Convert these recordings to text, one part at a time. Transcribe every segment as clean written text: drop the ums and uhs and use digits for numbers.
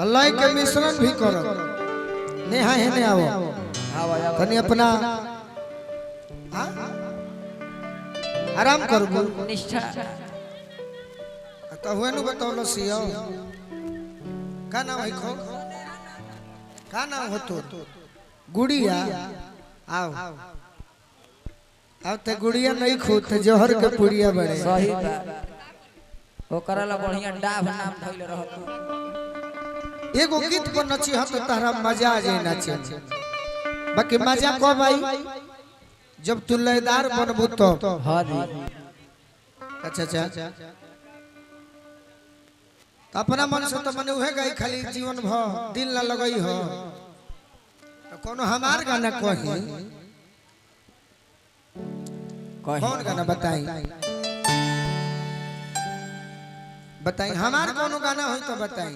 अल्लाह के मिश्रण भी करो नेहा है ने आओ तनी अपना आराम करो निष्ठा तो हुए नु बताओ सियो का नाम है खो का नाम हो तो गुड़िया आओ अब ते गुड़िया नहीं खो ते जहर के पुड़िया बड़े सही बात ओ करला बढ़िया डाभ नाम धइले रहत एगो गीत पर नची हम तो तारा मजा आ जाए नाचे बाकी मजा कब आई जब तू लयदार बनबू तो हां जी अच्छा तो अपना मन से तो मने उहे गई खाली जीवन भ दिल ना लगई हो तो कोनो हमार गाना कही कौन गाना बताई हमार कोनो गाना हो तो बताई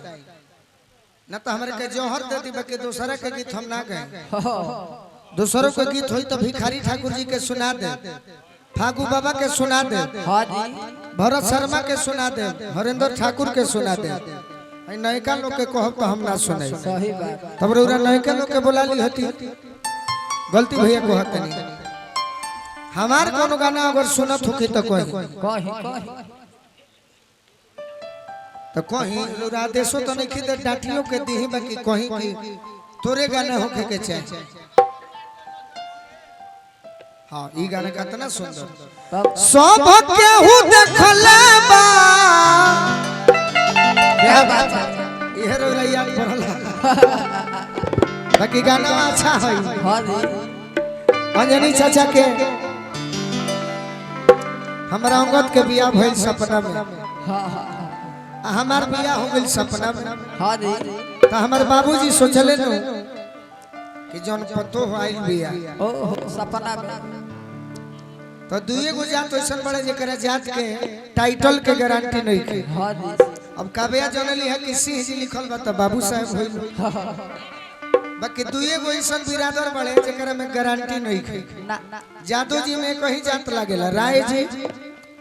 ना तो हमारे के जोहर दे दी बाकी दूसरा के गीत हम ना गए दूसरों के गीत होई तो भिखारी ठाकुर जी के सुना दे फागू बाबा के सुना दे हां जी भरत शर्मा के सुना दे हरेंद्र ठाकुर के सुना दे नयका लोग के कहब तो हम ना सुने सही बात तब रे नयका लोग के बोला ली हती गलती भैया को हत नहीं हमार कोनो गाना अगर सुनत होखी तो कही तो कहीं आदेशो तो नहीं खीदे डाटियों के दी बाकी कहीं की तोरे गाने होके के चाहे हाँ ई गाना कितना सुंदर सब केहू देखले बा क्या बात है इहे रे याद पड़ला बाकी गाना अच्छा है हां जी अंजनी चाचा के हमरा अंगद के बियाह भइल सपना में हां हमार बियाह हो गइल सपना में हां जी तो हमार बाबूजी सोचले न कि जौन पतो आइल बिया ओ सपना में तो दुए गो जात ऐसन बड़े जेकरा जात के टाइटल के गारंटी नहीं के हां जी अब काव्या जनली है कि सिंह जी लिखल बा तो बाबू साहब होइल बाकी दुए गो ऐसन बिरादर बड़े जेकरा में गारंटी नहीं के ना जादू जी में कहीं जात लागेला राय जी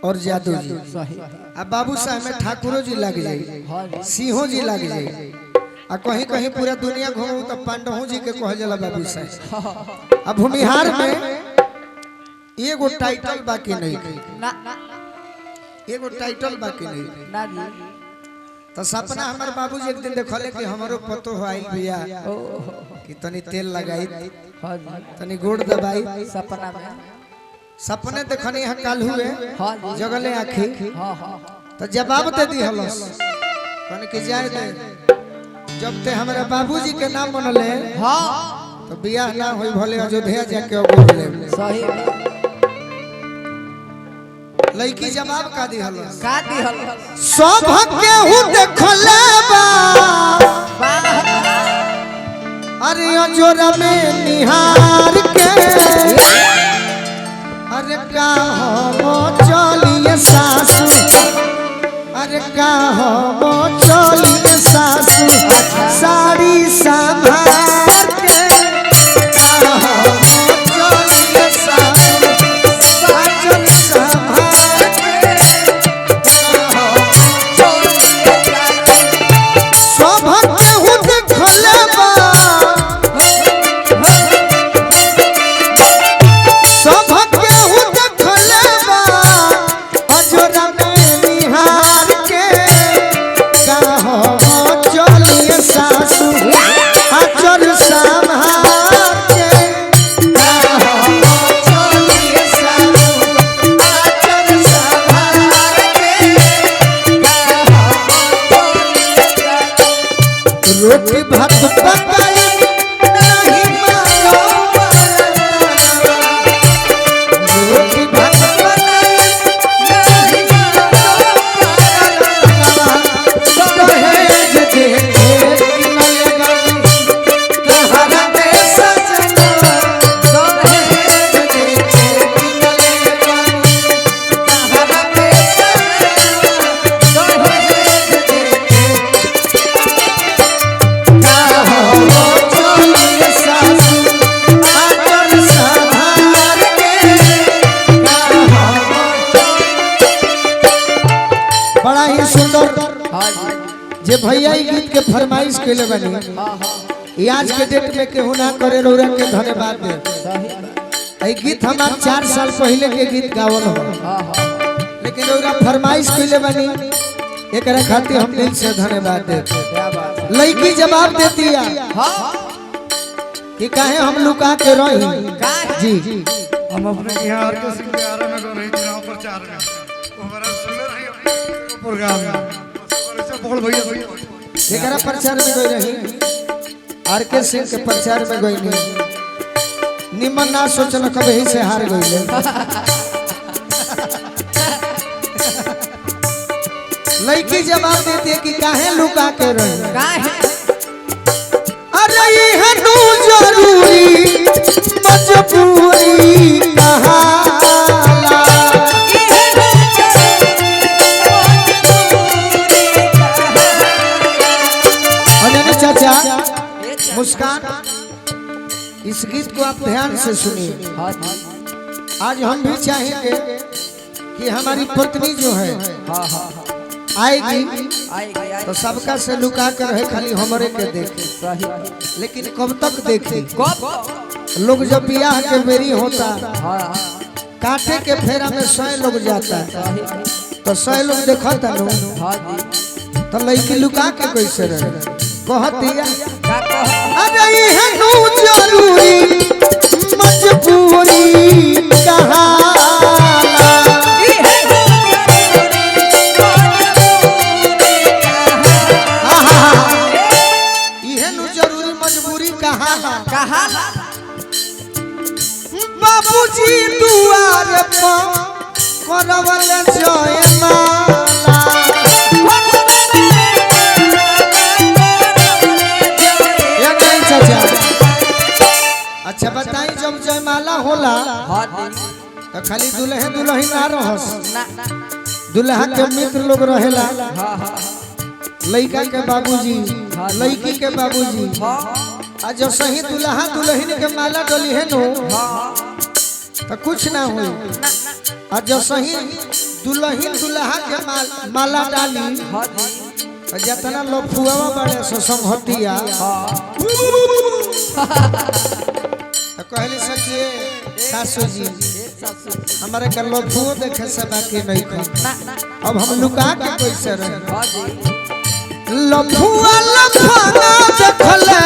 और जादू जी सही अब बाबू साहब में ठाकुरो जी लग जाई हां जी सिंहो जी लग जाई आ कहीं कहीं पूरा दुनिया घूमू तो पांडवों जी के कहल जाला बाबू साहब अब भूमिहार में एगो टाइटल बाकी नहीं ना एगो टाइटल बाकी नहीं ना जी तो सपना हमार बाबूजी एक दिन देखले कि हमरो पतो आइल बिया ओ कि तनी तेल लगाई हां जी तनी गोड़ दबाई सपना में सपने देखनी है काल हुए हां जी जगले आखी हां हां तो जवाब दे दी हलस कने कि जाए दे जब ते हमारे बाबूजी के नाम मनले हां तो बियाह ना होई भले अयोध्या जाके बोल ले सही लड़की जवाब का दी हलस का दिहल सब केहू देखले बा अरे अजोरा में निहार के अरे का हो चलिए सासू अरे का हो चलिए सासू साड़ी संभाल के का हो चलिए सासू साजन संभाल के का हो सब केहू देखले बा सब केहू देखले बा अजोरा में निहार के का हो चलिए सासू अजर संभाल के का हो चलिए सासू अजर संभाल के रोटी भात पकाई नहीं मारो रोटी भात पकाई नहीं मारो दहेज देखे न लगाई तहरा दे सजना दहेज देखे न लगाई तहरा दे सजना दहेज देखे का हो चलिए सासू आकर संभाल के का हो बड़ा ही सुंदर हां जी जे भैया ई गीत गीत के फरमाइश कैले बनी ये आज के डेट में केहू ना करे रौरा के धन्यवाद दे। ये गीत हमार 4 साल पहले के गीत गावल हो लेकिन रौरा फरमाइश कैले बनी एकरा खातिर हम दिल से धन्यवाद दे। लड़की जवाब देती है कि काहे हम लुका के रही जी। हम अपने बिहार के सिंगारा में गो रही चुनाव प्रचार में हमारा सुन रही प्रोग्राम में से बोल भैया एकरा प्रचार में गई रही आर के सिंह के प्रचार में गई नहीं निमन ना सोचल कभी ही से हार गई लड़की जवाब देती है कि काहे लुका के रही अरे ये नु जरूरी मजबूरी कहाला अनन्या चाचा मुस्कान इस गीत को आप ध्यान से सुनिए। आज हम भी चाहेंगे कि हमारी पत्नी जो है आएगी तो सबका से लुका कर है खाली हमारे के देखे लेकिन कब तक देखे लोग जब ब्याह के बेरी होता काटे के फेरा में 100 लोग जाता है तो 100 लोग देखता तो लड़की लुका के कैसे रहे बहुत दिया अरे ये नु जरूरी मजबूरी कहाला ये नु जरूरी मजबूरी कहाला बाबूजी दुआर पर करवल जयमाला अच्छा बताई जब जयमाला होला तो खाली दुल्हे दुल्हन ना रहस दुल्हा के मित्र लोग रहेला लड़का के बाबूजी लड़की के बाबूजी आज जब सही दुल्हा दुल्हन के माला डली है नो तो कुछ ना हुई आज जब सही दुल्हन दुल्हा के माला डाली जितना लोग फुआवा बड़े सो संघतिया तो कहली सकिए सासू जी हमारे के लफुओ देखे से बाकी नहीं खा अब हम लुका के कैसे रहे लफुआ लफाना देखले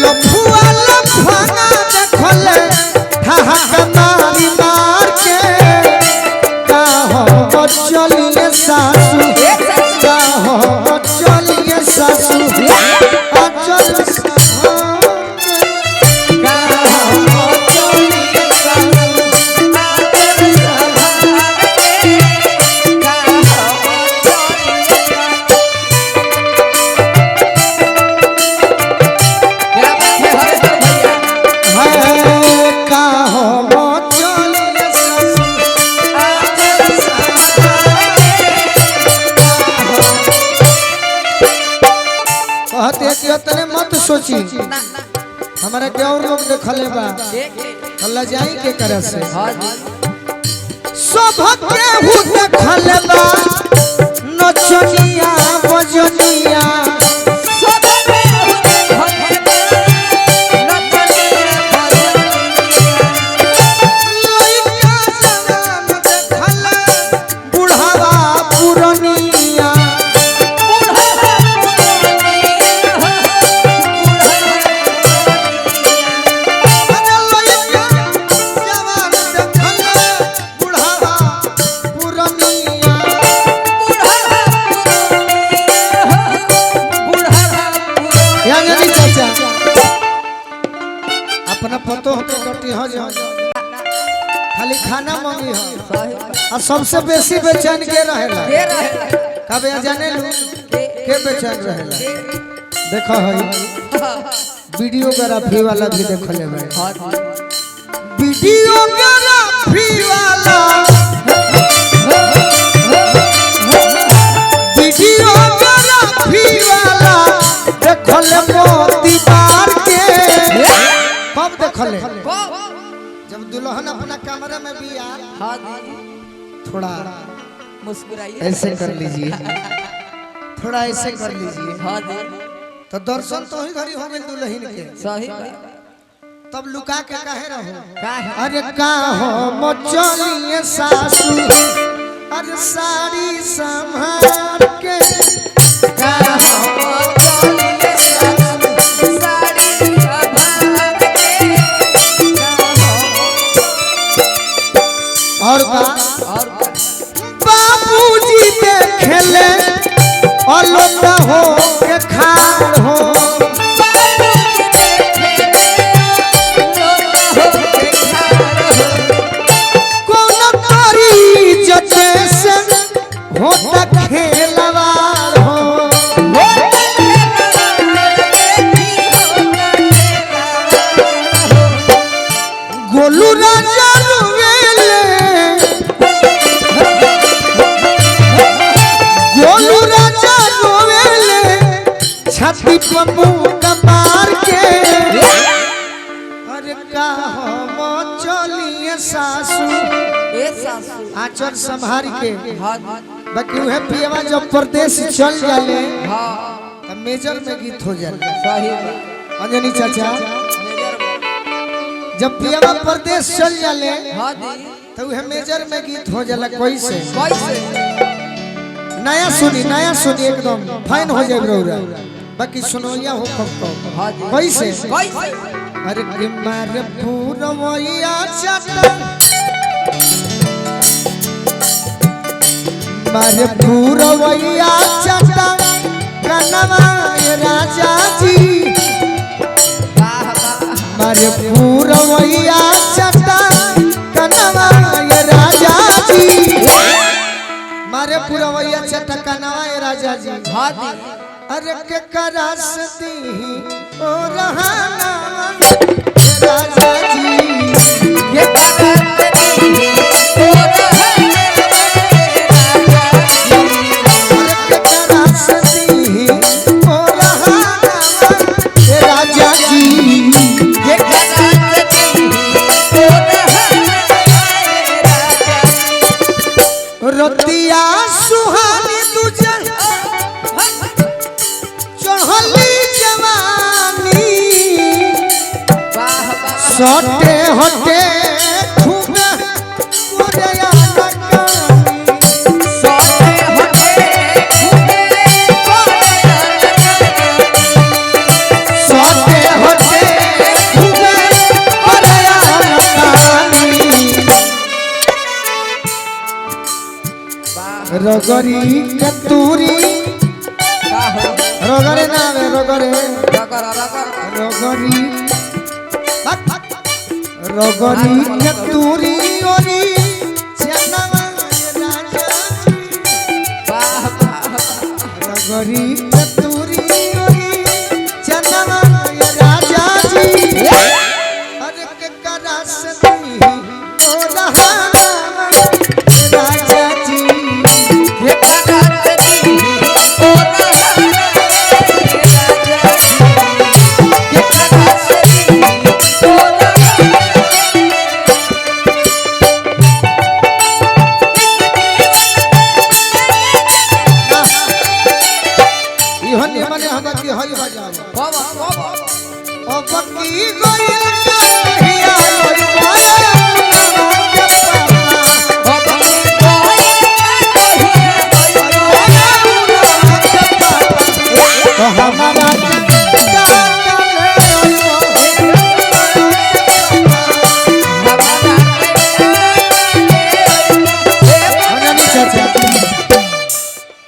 लफुआ लफाना देखले ठहाक मारी मार के का हो चलिए सासू का हो चलिए सासू मत सोची हमारा के और लोग देखले बा अल्लाह जाई के करे से सब के हु देखले बा नचनिया बजनिया सब के हु देखले बा नचनिया बजनिया लइका जवान देखले बुढ़ावा पुरनिया अपना पतो के कटी हो जा खाली खाना मांगी हो और सबसे बेसी बेचैन के रहेला कबे जाने लू के बेचैन रहेला देखो है वीडियोग्राफी वाला भी देख ले भाई वीडियोग्राफी वाला वीडियोग्राफी वाला देख ले मोती मार के कब देखले जब दुल्हन अपना कमरे में भी आ थोड़ा मुस्कुराइए ऐसे कर लीजिए, थोड़ा ऐसे कर लीजिए। हाँ जी तो दर्शन तो ही घड़ी हो गई दुल्हन के, सही तब लुका के काहे रहो। का है अरे का हो मचलिए सासू, अरे साड़ी संभाल के का हो चलिए सासू साड़ी संभाल के और का और बाबूजी देखेले अलग हो के खाड़ हो, कौन तारी जैसे होता खेलवार हो। गोलू राजा रोवेले, गोलू राजा रोवेले छाती पर मुंह मार के। अरे का हो चलिए सासू, ए सासू आचर संभार के। हाँ बाकी वह पियवा जब परदेश चल जाले हाँ तब मेजर में गीत हो जाले। सही अंजनी चाचा जब पियवा परदेश चल जाले हाँ जी तो वह मेजर में गीत हो जाला। कोई से कैसे नया सुनी एकदम फाइन हो जाए ब्रोरा। बाकी सुनोया हो कब हाँ जी कैसे कैसे अरे कि मारे पूरवैया चटा, मारे पूरवैया चटा कनवा ये राजा जी, वाह वाह मारे पूरवैया चटा कनवा ये राजा जी, मारे पूरवैया चटा कनवा ये राजा जी। हाँ जी अरे के करासती ओ रहाना राजा जी, ये करती ओ अरे के करासती ओ रहाना राजा जी, ये करती ओ रतिया सुहानी तुझे चढ़ली जवानी, वाह वाह सटे हटे खूब कोरिया लगानी, सोते होते सटे हटे खूब कोरिया लगानी। रगरी कतूरी रगरे नावे रगरे रगरी रगरी कतूरी ओरी चनवा राजा जी, रगरी कतूरी ओरी चनवा राजा जी। अरे के करासती ओ रहाना राजा जी, इहो निमन हम की हई बजाओ ओ बकी गोइल कहिया होई पाया के पापा, तो हमारा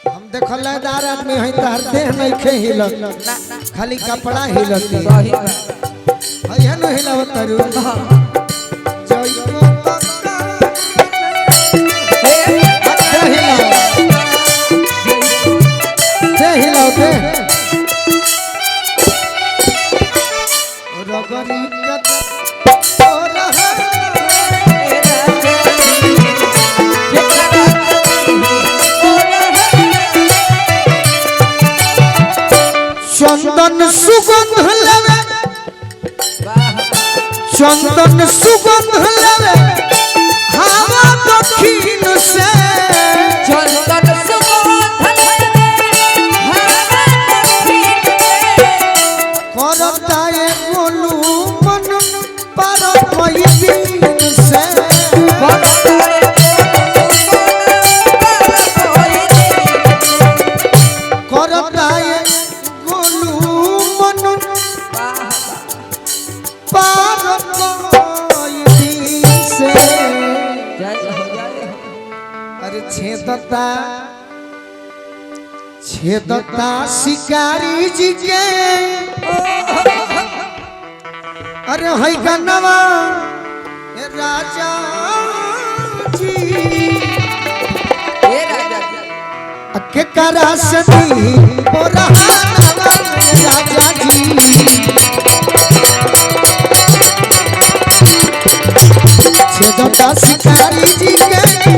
हम देखल दार आदमी है तार देह नहीं खे हिलत, खाली कपड़ा हिलत है न हिलत तरु जइयो अच्छा हिलाओ दे हिलाओ दे रगरी कत ओ रहा चंदन सुगंध लवे, चंदन सुगंध लवे हवा दक्षिण से चंदन सुगंध करता है गोलू मन पर कोई दिन से करता है गोलू मन पर कोई दिन से। अरे छेदता शिकारी जी के अरे है गनवा राजा जी के करा सदी ओ रहानवा राजा जी छेदता शिकारी जी के